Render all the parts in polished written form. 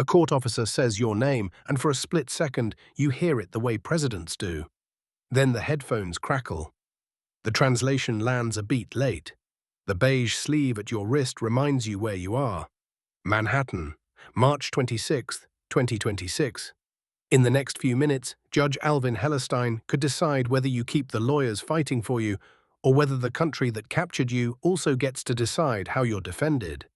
A court officer says your name, and for a split second, you hear it the way presidents do. Then the headphones crackle. The translation lands a beat late. The beige sleeve at your wrist reminds you where you are. Manhattan, March 26, 2026. In the next few minutes, Judge Alvin Hellerstein could decide whether you keep the lawyers fighting for you or whether the country that captured you also gets to decide how you're defended.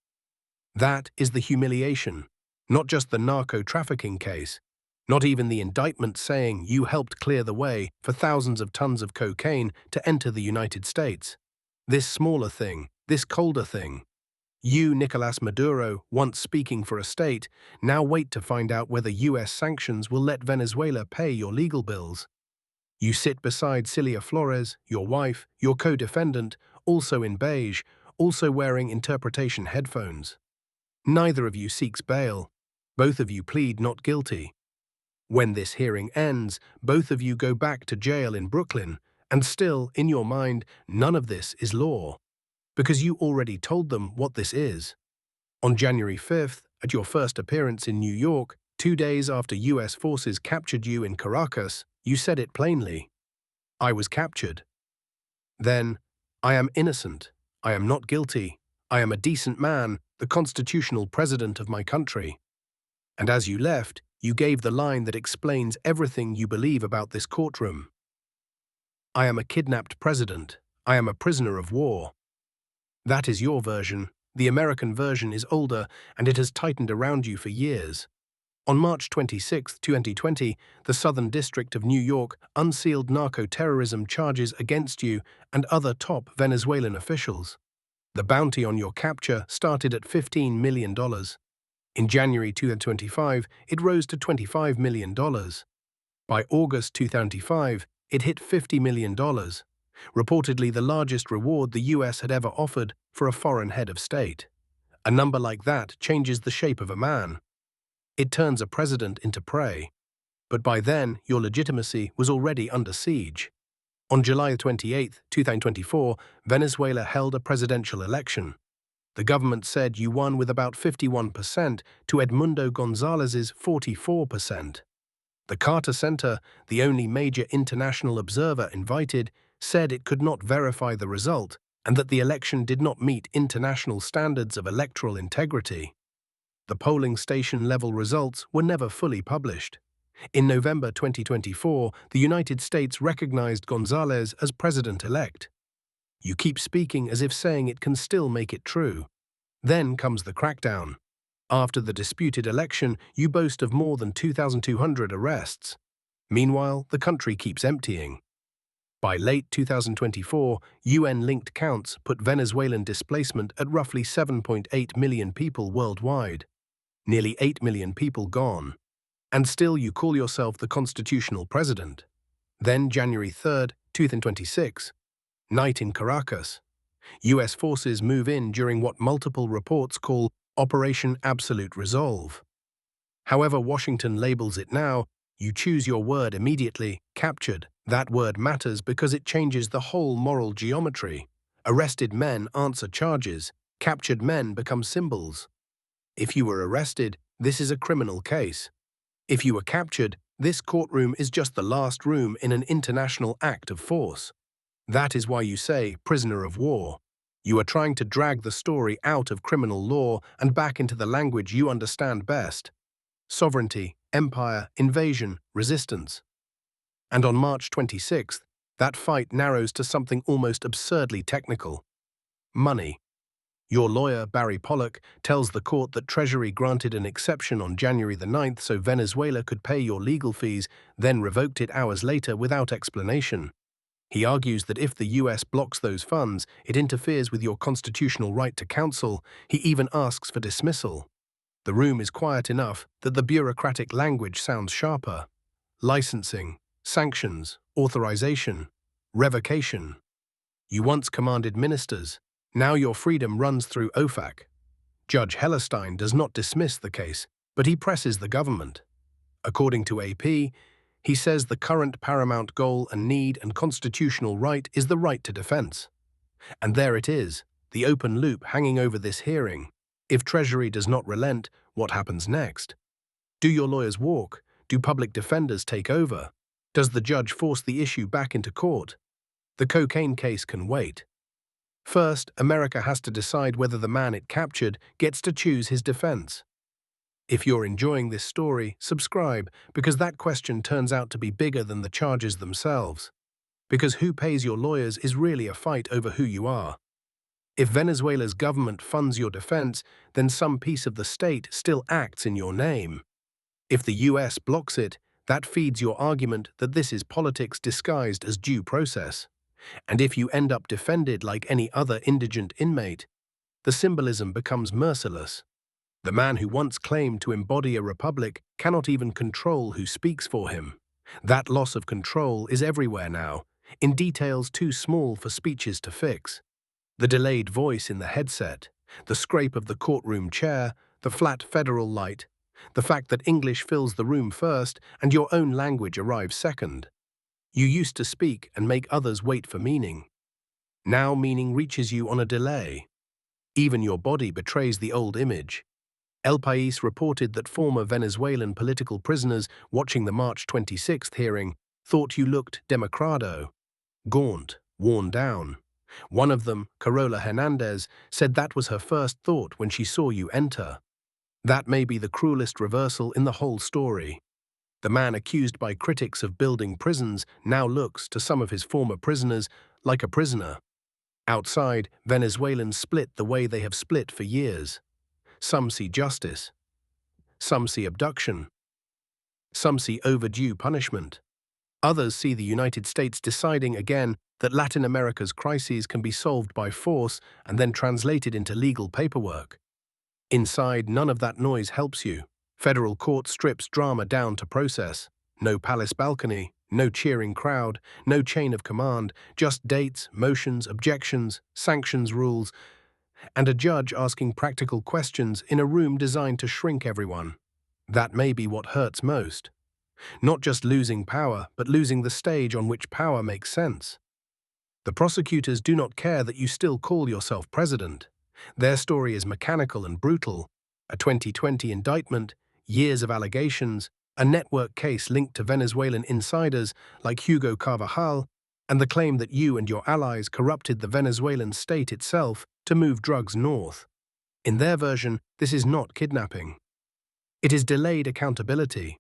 That is the humiliation, not just the narco-trafficking case, not even the indictment saying you helped clear the way for thousands of tons of cocaine to enter the United States. This smaller thing, this colder thing. You, Nicolás Maduro, once speaking for a state, now wait to find out whether US sanctions will let Venezuela pay your legal bills. You sit beside Cilia Flores, your wife, your co-defendant, also in beige, also wearing interpretation headphones. Neither of you seeks bail. Both of you plead not guilty. When this hearing ends, both of you go back to jail in Brooklyn, and still, in your mind, none of this is law. Because you already told them what this is. On January 5th, at your first appearance in New York, 2 days after US forces captured you in Caracas, you said it plainly. I was captured. Then, I am innocent. I am not guilty. I am a decent man, the constitutional president of my country. And as you left, you gave the line that explains everything you believe about this courtroom. I am a kidnapped president. I am a prisoner of war. That is your version. The American version is older, and it has tightened around you for years. On March 26, 2020, the Southern District of New York unsealed narco-terrorism charges against you and other top Venezuelan officials. The bounty on your capture started at $15 million. In January 2025, it rose to $25 million. By August 2025, it hit $50 million. Reportedly the largest reward the US had ever offered for a foreign head of state. A number like that changes the shape of a man. It turns a president into prey. But by then, your legitimacy was already under siege. On July 28, 2024, Venezuela held a presidential election. The government said you won with about 51% to Edmundo Gonzalez's 44%. The Carter Center, the only major international observer invited, said it could not verify the result and that the election did not meet international standards of electoral integrity. The polling station-level results were never fully published. In November 2024, the United States recognized Gonzalez as president-elect. You keep speaking as if saying it can still make it true. Then comes the crackdown. After the disputed election, you boast of more than 2,200 arrests. Meanwhile, the country keeps emptying. By late 2024, UN-linked counts put Venezuelan displacement at roughly 7.8 million people worldwide. Nearly 8 million people gone. And still you call yourself the constitutional president. Then January 3, 2026. Night in Caracas. US forces move in during what multiple reports call Operation Absolute Resolve. However Washington labels it now, you choose your word immediately, captured. That word matters because it changes the whole moral geometry. Arrested men answer charges. Captured men become symbols. If you were arrested, this is a criminal case. If you were captured, this courtroom is just the last room in an international act of force. That is why you say prisoner of war. You are trying to drag the story out of criminal law and back into the language you understand best. Sovereignty, empire, invasion, resistance. And on March 26th, that fight narrows to something almost absurdly technical. Money. Your lawyer, Barry Pollock, tells the court that Treasury granted an exception on January the 9th so Venezuela could pay your legal fees, then revoked it hours later without explanation. He argues that if the US blocks those funds, it interferes with your constitutional right to counsel. He even asks for dismissal. The room is quiet enough that the bureaucratic language sounds sharper. Licensing, sanctions, authorization, revocation. You once commanded ministers. Now your freedom runs through OFAC. Judge Hellerstein does not dismiss the case, but he presses the government. According to AP, he says the current paramount goal and need and constitutional right is the right to defense. And there it is, the open loop hanging over this hearing. If Treasury does not relent, what happens next? Do your lawyers walk? Do public defenders take over? Does the judge force the issue back into court? The cocaine case can wait. First, America has to decide whether the man it captured gets to choose his defense. If you're enjoying this story, subscribe, because that question turns out to be bigger than the charges themselves. Because who pays your lawyers is really a fight over who you are. If Venezuela's government funds your defense, then some piece of the state still acts in your name. If the US blocks it, that feeds your argument that this is politics disguised as due process. And if you end up defended like any other indigent inmate, the symbolism becomes merciless. The man who once claimed to embody a republic cannot even control who speaks for him. That loss of control is everywhere now, in details too small for speeches to fix. The delayed voice in the headset, the scrape of the courtroom chair, the flat federal light, the fact that English fills the room first and your own language arrives second. You used to speak and make others wait for meaning. Now meaning reaches you on a delay. Even your body betrays the old image. El País reported that former Venezuelan political prisoners watching the March 26th hearing thought you looked demacrado, gaunt, worn down. One of them, Carola Hernandez, said that was her first thought when she saw you enter. That may be the cruelest reversal in the whole story. The man accused by critics of building prisons now looks to some of his former prisoners like a prisoner. Outside, Venezuelans split the way they have split for years. Some see justice. Some see abduction. Some see overdue punishment. Others see the United States deciding again that Latin America's crises can be solved by force and then translated into legal paperwork. Inside, none of that noise helps you. Federal court strips drama down to process. No palace balcony, no cheering crowd, no chain of command, just dates, motions, objections, sanctions rules, and a judge asking practical questions in a room designed to shrink everyone. That may be what hurts most. Not just losing power, but losing the stage on which power makes sense. The prosecutors do not care that you still call yourself president. Their story is mechanical and brutal. A 2020 indictment, years of allegations, a network case linked to Venezuelan insiders like Hugo Carvajal, and the claim that you and your allies corrupted the Venezuelan state itself to move drugs north. In their version, this is not kidnapping. It is delayed accountability.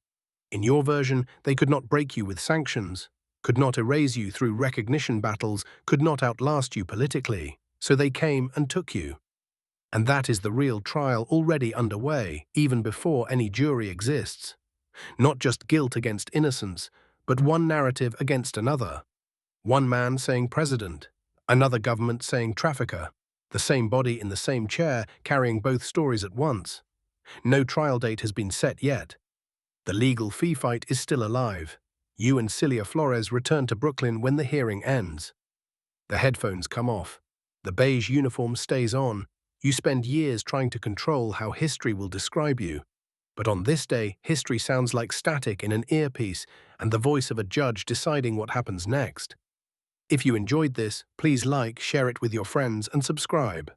In your version, they could not break you with sanctions, could not erase you through recognition battles, could not outlast you politically, so they came and took you. And that is the real trial already underway, even before any jury exists. Not just guilt against innocence, but one narrative against another. One man saying president, another government saying trafficker, the same body in the same chair carrying both stories at once. No trial date has been set yet. The legal fee fight is still alive. You and Cilia Flores return to Brooklyn when the hearing ends. The headphones come off. The beige uniform stays on. You spend years trying to control how history will describe you. But on this day, history sounds like static in an earpiece and the voice of a judge deciding what happens next. If you enjoyed this, please like, share it with your friends, and subscribe.